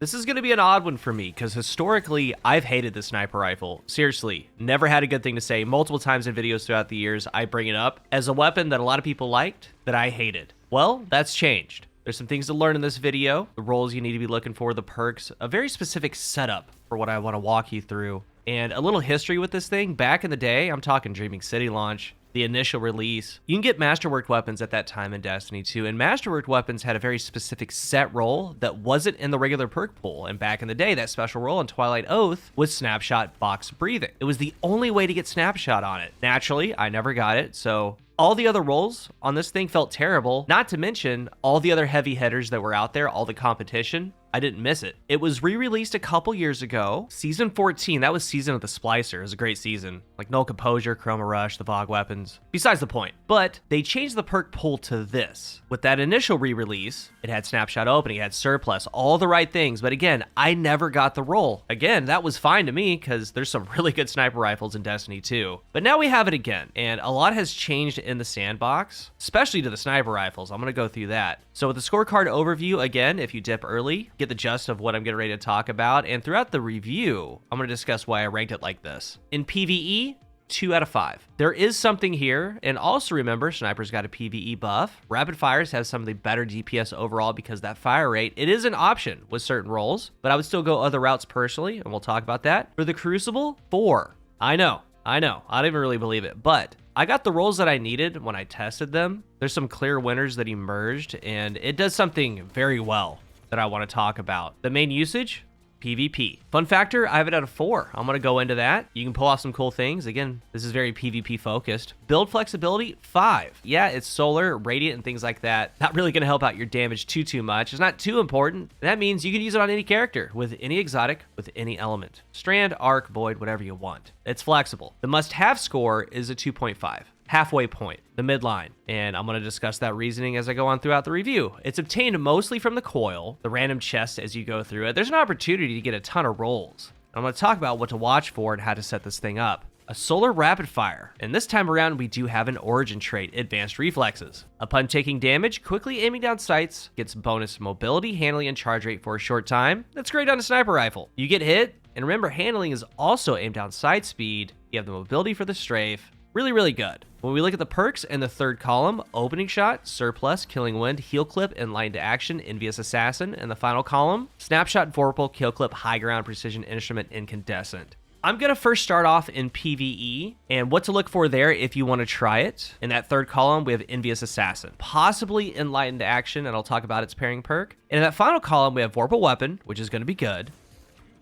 This is going to be an odd one for me because historically, I've hated the sniper rifle. Seriously, never had a good thing to say. Multiple times in videos throughout the years, I bring it up as a weapon that a lot of people liked that I hated. Well, that's changed. There's some things to learn in this video, the roles you need to be looking for, the perks, a very specific setup for what I want to walk you through, and a little history with this thing. Back in the day, I'm talking Dreaming City launch, the initial release. You can get masterworked weapons at that time in Destiny 2, and masterworked weapons had a very specific set role that wasn't in the regular perk pool. And back in the day, that special role in Twilight Oath was snapshot box breathing. It was the only way to get snapshot on it. Naturally, I never got it, so all the other roles on this thing felt terrible, not to mention all the other heavy hitters that were out there, all the competition. I didn't miss it. It was re-released a couple years ago. Season 14, that was Season of the Splicer. It was a great season. Like Null Composure, Chroma Rush, the Vogue weapons. Besides the point. But they changed the perk pool to this. With that initial re-release, it had snapshot opening, it had surplus, all the right things. But again, I never got the role. Again, that was fine to me because there's some really good sniper rifles in Destiny 2. But now we have it again, and a lot has changed in the sandbox, especially to the sniper rifles. I'm going to go through that. So with the scorecard overview, again, if you dip early, get the gist of what I'm getting ready to talk about, and throughout the review, I'm going to discuss why I ranked it like this. In PvE, 2 out of 5. There is something here, and also remember, Sniper's got a PvE buff. Rapid Fires has some of the better DPS overall because that fire rate, it is an option with certain roles, but I would still go other routes personally, and we'll talk about that. For the Crucible, 4. I know, I don't even really believe it, but I got the roles that I needed when I tested them. There's some clear winners that emerged, and it does something very well that I want to talk about. The main usage, PvP. Fun factor, I have it at a 4. I'm going to go into that. You can pull off some cool things. Again, this is very PvP focused. Build flexibility, 5. Yeah, it's solar, radiant, and things like that. Not really going to help out your damage too much. It's not too important. That means you can use it on any character, with any exotic, with any element. Strand, arc, void, whatever you want. It's flexible. The must-have score is a 2.5. Halfway point, the midline, and I'm going to discuss that reasoning as I go on throughout the review. It's obtained mostly from the coil, the random chest as you go through it. There's an opportunity to get a ton of rolls. I'm going to talk about what to watch for and how to set this thing up. A solar rapid fire, and this time around we do have an origin trait, advanced reflexes. Upon taking damage, quickly aiming down sights gets bonus mobility, handling, and charge rate for a short time. That's great on a sniper rifle. You get hit, and remember handling is also aim down sight speed. You have the mobility for the strafe. Really, really good. When we look at the perks in the third column, opening shot, surplus, killing wind, heal clip, enlightened action, envious assassin. In the final column, snapshot, vorpal, kill clip, high ground, precision instrument, incandescent. I'm going to first start off in PvE and what to look for there if you want to try it. In that third column, we have envious assassin, possibly enlightened action, and I'll talk about its pairing perk. And in that final column, we have vorpal weapon, which is going to be good.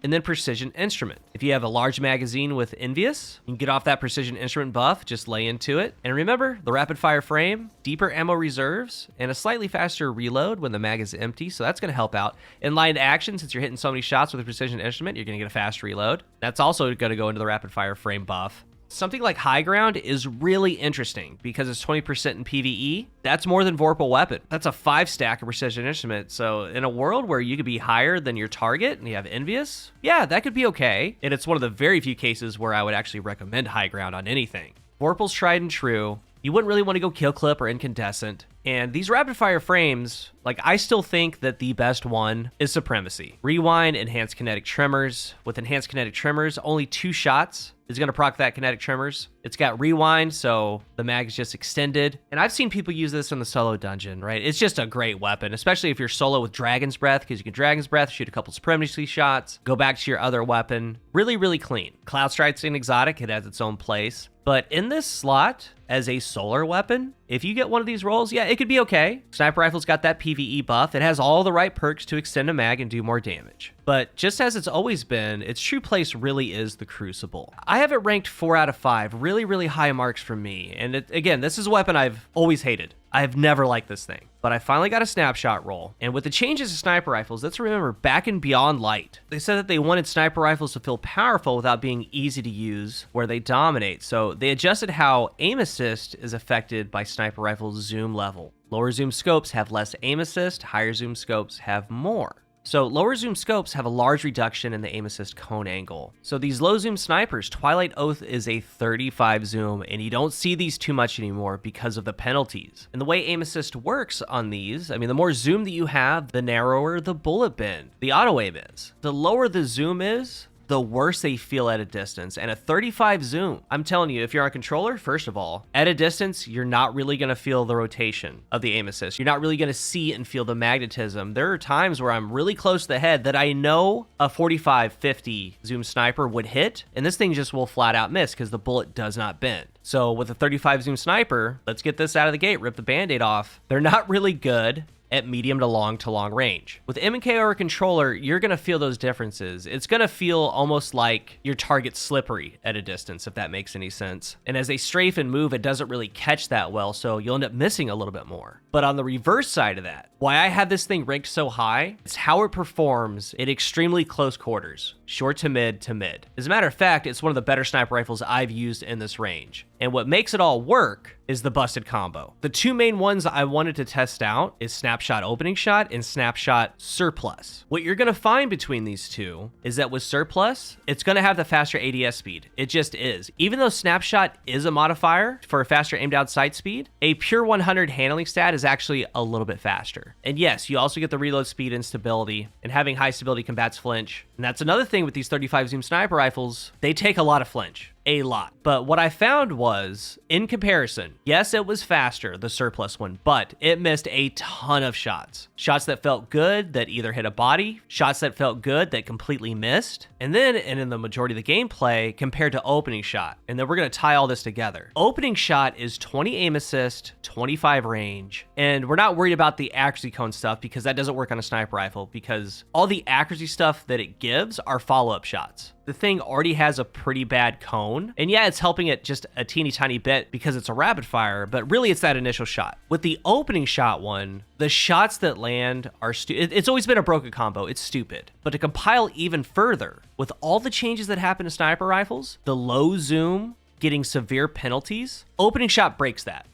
And then precision instrument. If you have a large magazine with envious, you can get off that precision instrument buff, just lay into it. And remember, the rapid fire frame, deeper ammo reserves, and a slightly faster reload when the mag is empty, so that's going to help out. Enlightened action, since you're hitting so many shots with a precision instrument, you're going to get a fast reload. That's also going to go into the rapid fire frame buff. Something like high ground is really interesting because it's 20% in PvE. That's more than vorpal weapon. That's a 5 stack of precision instrument. So in a world where you could be higher than your target and you have envious, yeah, that could be okay. And it's one of the very few cases where I would actually recommend high ground on anything. Vorpal's tried and true. You wouldn't really want to go kill clip or incandescent. And these rapid fire frames, like I still think that the best one is Supremacy. Rewind, enhanced kinetic tremors. With enhanced kinetic tremors, only 2 shots is going to proc that kinetic tremors. It's got rewind, so the mag is just extended. And I've seen people use this in the solo dungeon, right? It's just a great weapon, especially if you're solo with Dragon's Breath, because you can Dragon's Breath, shoot a couple Supremacy shots, go back to your other weapon. Really, really clean. Cloud Strike's an exotic. It has its own place. But in this slot, as a solar weapon, if you get one of these rolls, yeah, it could be okay. Sniper Rifle's got that PvE buff. It has all the right perks to extend a mag and do more damage. But just as it's always been, its true place really is the Crucible. I have it ranked 4 out of 5. Really, really high marks for me. And again, this is a weapon I've always hated. I have never liked this thing, but I finally got a snapshot roll. And with the changes to sniper rifles, let's remember back in Beyond Light, they said that they wanted sniper rifles to feel powerful without being easy to use where they dominate. So they adjusted how aim assist is affected by sniper rifles' zoom level. Lower zoom scopes have less aim assist, higher zoom scopes have more. So lower zoom scopes have a large reduction in the aim assist cone angle. So these low zoom snipers, Twilight Oath is a 35 zoom, and you don't see these too much anymore because of the penalties. And the way aim assist works on these, I mean, the more zoom that you have, the narrower the bullet bend, the auto aim is. The lower the zoom is, the worse they feel at a distance. And a 35 zoom, I'm telling you, if you're on a controller, first of all, at a distance, you're not really gonna feel the rotation of the aim assist. You're not really gonna see and feel the magnetism. There are times where I'm really close to the head that I know a 45, 50 zoom sniper would hit, and this thing just will flat out miss because the bullet does not bend. So with a 35 zoom sniper, let's get this out of the gate, rip the band-aid off. They're not really good at medium to long range. With M&K or a controller, you're gonna feel those differences. It's gonna feel almost like your target's slippery at a distance, if that makes any sense. And as they strafe and move, it doesn't really catch that well, so you'll end up missing a little bit more. But on the reverse side of that, why I have this thing ranked so high is how it performs in extremely close quarters, short to mid to mid. As a matter of fact, it's one of the better sniper rifles I've used in this range. And what makes it all work is the busted combo. The two main ones I wanted to test out is snapshot opening shot and snapshot surplus. What you're gonna find between these two is that with surplus, it's gonna have the faster ADS speed. It just is. Even though snapshot is a modifier for a faster aim down sight speed, a pure 100 handling stat is actually a little bit faster. And yes, you also get the reload speed and stability, and having high stability combats flinch. And that's another thing with these 35 zoom sniper rifles, they take a lot of flinch. A lot. But what I found was, in comparison, yes, it was faster, the surplus one, but it missed a ton of shots. Shots that felt good that either hit a body, shots that felt good that completely missed, and then, and in the majority of the gameplay, compared to opening shot. And then we're gonna tie all this together. Opening shot is 20 aim assist, 25 range, and we're not worried about the accuracy cone stuff because that doesn't work on a sniper rifle because all the accuracy stuff that it gives are follow-up shots. The thing already has a pretty bad cone, and yeah, it's helping it just a teeny tiny bit because it's a rapid fire, but really it's that initial shot. With the opening shot one, the shots that land are it's always been a broken combo, it's stupid. But to compile even further, with all the changes that happen to sniper rifles, the low zoom getting severe penalties, opening shot breaks that.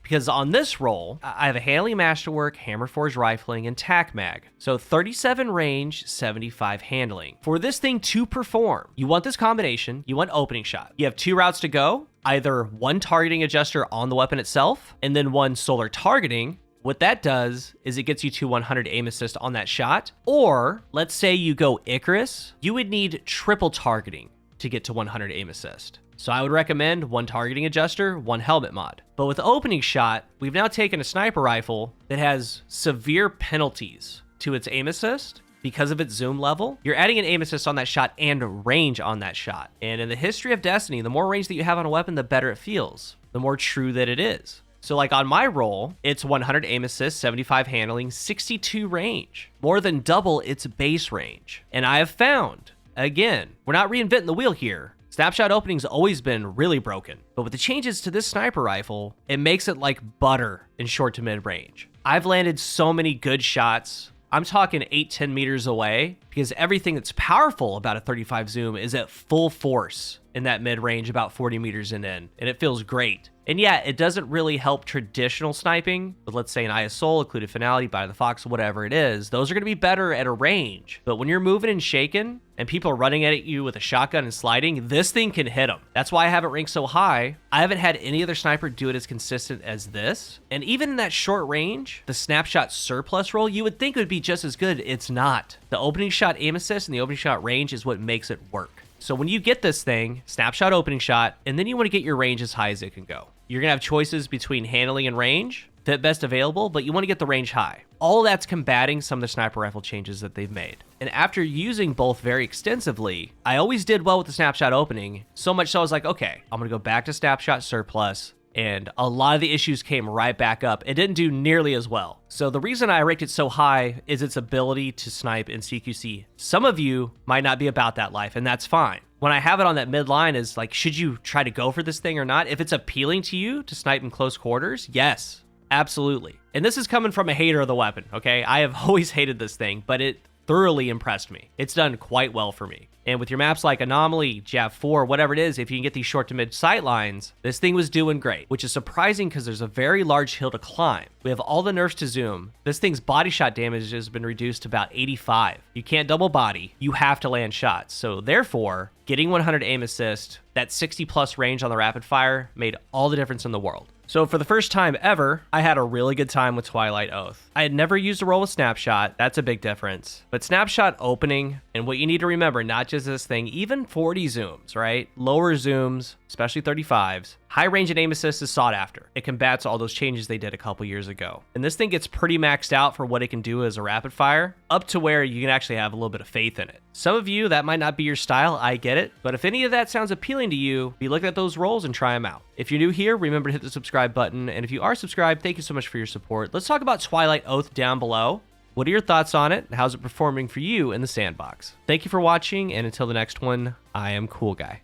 Because on this roll, I have a Handling Masterwork, Hammer Forge Rifling, and Tac Mag. So 37 range, 75 handling. For this thing to perform, you want this combination, you want opening shot. You have two routes to go, either one targeting adjuster on the weapon itself, and then one solar targeting. What that does is it gets you to 100 aim assist on that shot. Or let's say you go Icarus, you would need triple targeting to get to 100 aim assist. So I would recommend one targeting adjuster, one helmet mod. But with opening shot, we've now taken a sniper rifle that has severe penalties to its aim assist because of its zoom level. You're adding an aim assist on that shot and range on that shot. And in the history of Destiny, the more range that you have on a weapon, the better it feels, the more true that it is. So like on my roll, it's 100 aim assist, 75 handling, 62 range, more than double its base range. And I have found, again, we're not reinventing the wheel here. Snapshot opening's always been really broken, but with the changes to this sniper rifle, it makes it like butter in short to mid range. I've landed so many good shots. I'm talking 8-10 meters away because everything that's powerful about a 35 zoom is at full force in that mid range about 40 meters and in, and it feels great. And yeah, it doesn't really help traditional sniping, but let's say an Eye of Soul, Occluded Finality, Bite of the Fox, whatever it is, those are gonna be better at a range. But when you're moving and shaking, and people are running at you with a shotgun and sliding, this thing can hit them. That's why I have it ranked so high. I haven't had any other sniper do it as consistent as this. And even in that short range, the snapshot surplus roll, you would think it would be just as good. It's not. The opening shot aim assist and the opening shot range is what makes it work. So when you get this thing, snapshot opening shot, and then you want to get your range as high as it can go. You're going to have choices between handling and range, fit best available, but you want to get the range high. All that's combating some of the sniper rifle changes that they've made. And after using both very extensively, I always did well with the snapshot opening, so much so I was like, okay, I'm going to go back to snapshot surplus, and a lot of the issues came right back up. It didn't do nearly as well. So the reason I ranked it so high is its ability to snipe in CQC. Some of you might not be about that life, and that's fine. When I have it on that midline is like, should you try to go for this thing or not? If it's appealing to you to snipe in close quarters, yes, absolutely. And this is coming from a hater of the weapon, okay? I have always hated this thing, but it thoroughly impressed me. It's done quite well for me. And with your maps like Anomaly, JAV4, whatever it is, if you can get these short to mid sight lines, this thing was doing great, which is surprising because there's a very large hill to climb. We have all the nerfs to zoom. This thing's body shot damage has been reduced to about 85. You can't double body, you have to land shots. So therefore, getting 100 aim assist, that 60 plus range on the rapid fire made all the difference in the world. So for the first time ever, I had a really good time with Twilight Oath. I had never used a roll with snapshot, that's a big difference. But snapshot opening, and what you need to remember, not just this thing, even 40 zooms, right? Lower zooms, especially 35s. High range and aim assist is sought after. It combats all those changes they did a couple years ago. And this thing gets pretty maxed out for what it can do as a rapid fire, up to where you can actually have a little bit of faith in it. Some of you, that might not be your style, I get it. But if any of that sounds appealing to you, be looking at those rolls and try them out. If you're new here, remember to hit the subscribe button. And if you are subscribed, thank you so much for your support. Let's talk about Twilight Oath down below. What are your thoughts on it? How's it performing for you in the sandbox? Thank you for watching, and until the next one, I am CoolGuy.